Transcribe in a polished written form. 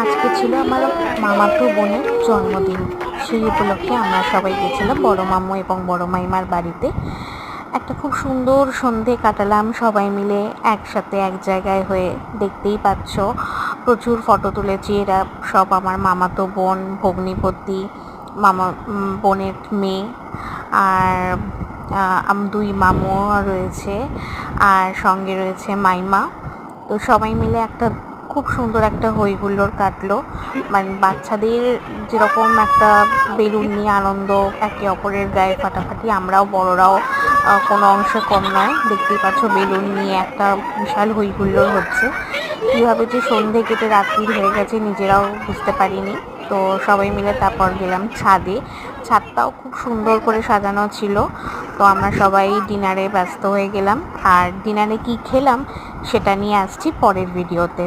আজকে ছিল আমার মামাতো বোনের জন্মদিন। সেই উপলক্ষে আমরা সবাই গেছিলাম বড় মামু এবং বড় মাইমার বাড়িতে। একটা খুব সুন্দর সন্ধে কাটালাম সবাই মিলে একসাথে এক জায়গায় হয়ে। দেখতেই পাচ্ছ প্রচুর ফটো তুলেছি। এরা সব আমার মামাতো বোন, ভগ্নিপতি, মামা বোনের মেয়ে, আর দুই মামু রয়েছে, আর সঙ্গে রয়েছে মাইমা। তো সবাই মিলে একটা খুব সুন্দর একটা হই হুল্লোড় কাটলো। মানে বাচ্চাদের যেরকম একটা বেলুন নিয়ে আনন্দ, একে অপরের গায়ে ফাটাফাটি, আমরাও বড়রাও কোনো অংশে কম নয়। দেখতেই পাচ্ছ বেলুন নিয়ে একটা বিশাল হই হুল্লোড় হচ্ছে। কীভাবে যে সন্ধে কেটে রাত্রি হয়ে গেছে নিজেরাও বুঝতে পারিনি। তো সবাই মিলে তারপর গেলাম ছাদে। ছাদটাও খুব সুন্দর করে সাজানো ছিল। তো আমরা সবাই ডিনারে ব্যস্ত হয়ে গেলাম। আর ডিনারে কি খেলাম সেটা নিয়ে আসছি পরের ভিডিওতে।